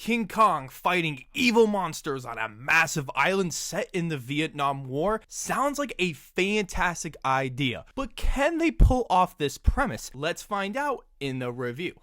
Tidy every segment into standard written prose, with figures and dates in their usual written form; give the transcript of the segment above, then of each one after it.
King Kong fighting evil monsters on a massive island set in the Vietnam War sounds like a fantastic idea, but can they pull off this premise? Let's find out in the review.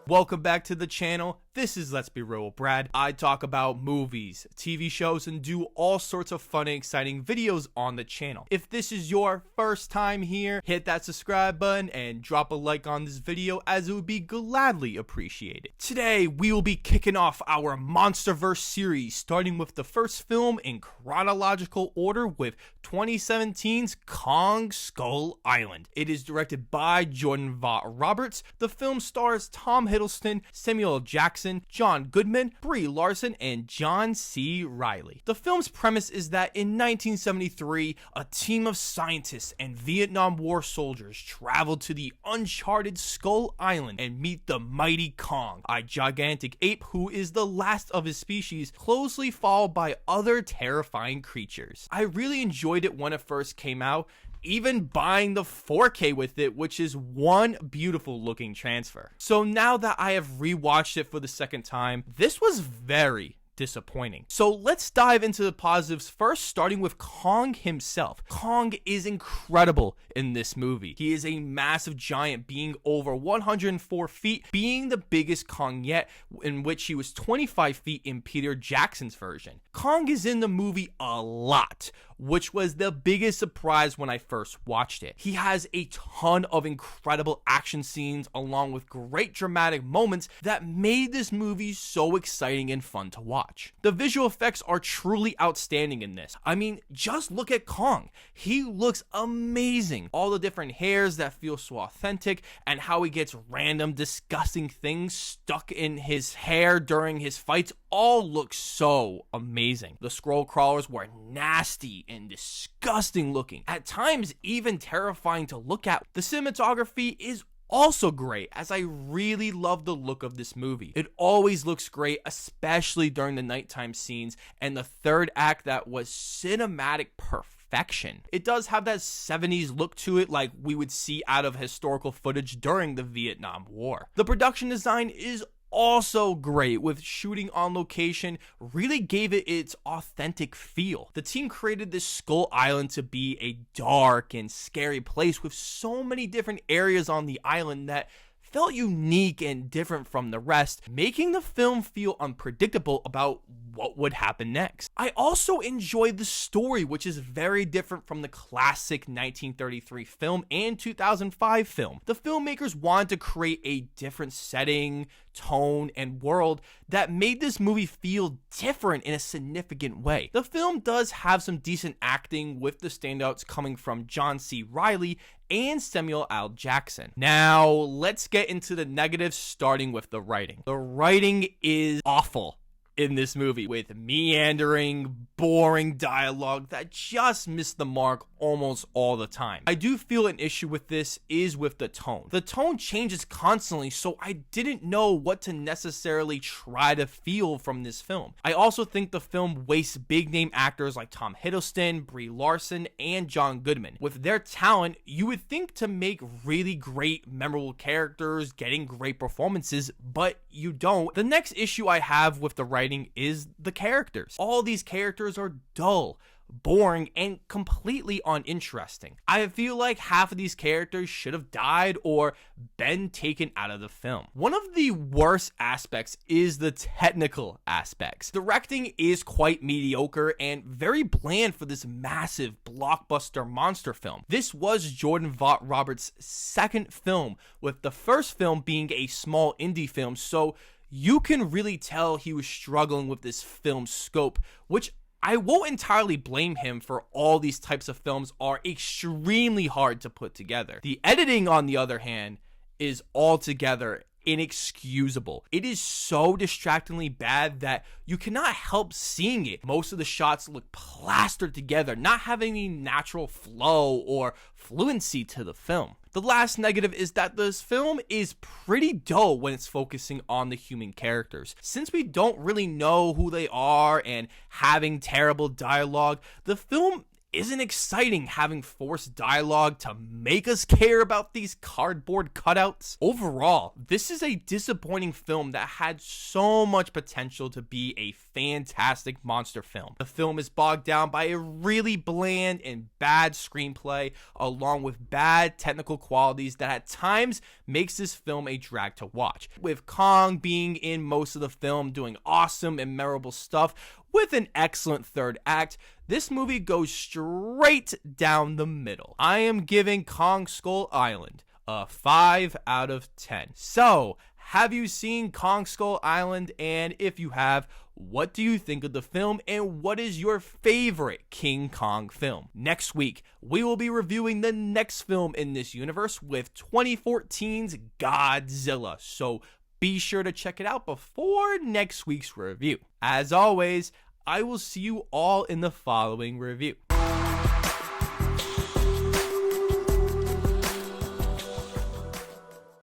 Welcome back to the channel. This is Let's Be Real with Brad. I talk about movies, TV shows, and do all sorts of fun and exciting videos on the channel. If this is your first time here, hit that subscribe button and drop a like on this video, as it would be gladly appreciated. Today, we will be kicking off our MonsterVerse series, starting with the first film in chronological order with 2017's Kong Skull Island. It is directed by Jordan Vogt-Roberts. The film stars Tom Hiddleston, Samuel L. Jackson, John Goodman, Brie Larson, and John C. Reilly. The film's premise is that in 1973, a team of scientists and Vietnam War soldiers travel to the uncharted Skull Island and meet the mighty Kong, a gigantic ape who is the last of his species, closely followed by other terrifying creatures. I really enjoyed it when it first came out, even buying the 4K with it, which is one beautiful looking transfer. So now that I have rewatched it for the second time, this was very disappointing. So let's dive into the positives first, starting with Kong himself. Kong is incredible in this movie. He is a massive giant, being over 104 feet, being the biggest Kong yet, in which he was 25 feet in Peter Jackson's version. Kong is in the movie a lot, which was the biggest surprise when I first watched it. He has a ton of incredible action scenes along with great dramatic moments that made this movie so exciting and fun to watch. The visual effects are truly outstanding in this. I mean, just look at Kong. He looks amazing. All the different hairs that feel so authentic, and how he gets random disgusting things stuck in his hair during his fights all look so amazing. The scroll crawlers were nasty and disgusting looking, at times even terrifying to look at. The cinematography is also great, as I really love the look of this movie. It always looks great, especially during the nighttime scenes and the third act that was cinematic perfection. It does have that 70s look to it, like we would see out of historical footage during the Vietnam War. The production design is also great, with shooting on location really gave it its authentic feel. The team created this Skull Island to be a dark and scary place with so many different areas on the island that felt unique and different from the rest, making the film feel unpredictable about what would happen next. I also enjoyed the story, which is very different from the classic 1933 film and 2005 film. The filmmakers wanted to create a different setting, tone, and world that made this movie feel different in a significant way. The film does have some decent acting, with the standouts coming from John C. Reilly and Samuel L. Jackson. Now, let's get into the negatives, starting with the writing. The writing is awful in this movie, with meandering, boring dialogue that just missed the mark almost all the time. I do feel an issue with this is with the tone. The tone changes constantly, so I didn't know what to necessarily try to feel from this film. I also think the film wastes big name actors like Tom Hiddleston, Brie Larson, and John Goodman. With their talent, you would think to make really great, memorable characters, getting great performances, but you don't. The next issue I have with the writing is the characters. All these characters are dull, boring, and completely uninteresting. I feel like half of these characters should have died or been taken out of the film. One of the worst aspects is the technical aspects. Directing is quite mediocre and very bland for this massive blockbuster monster film. This was Jordan Vogt-Roberts' second film, with the first film being a small indie film, so you can really tell he was struggling with this film's scope, which I won't entirely blame him, for all these types of films are extremely hard to put together. The editing, on the other hand, is altogether inexcusable. It is so distractingly bad that you cannot help seeing it. Most of the shots look plastered together, not having any natural flow or fluency to the film. The last negative is that this film is pretty dull when it's focusing on the human characters. Since we don't really know who they are and having terrible dialogue, the film isn't exciting having forced dialogue to make us care about these cardboard cutouts? Overall, this is a disappointing film that had so much potential to be a fantastic monster film. The film is bogged down by a really bland and bad screenplay, along with bad technical qualities that at times makes this film a drag to watch. With Kong being in most of the film, doing awesome and memorable stuff, with an excellent third act, this movie goes straight down the middle. I am giving Kong Skull Island a 5 out of 10. So, have you seen Kong Skull Island? And if you have, what do you think of the film, and what is your favorite King Kong film? Next week, we will be reviewing the next film in this universe with 2014's Godzilla. So be sure to check it out before next week's review. As always, I will see you all in the following review.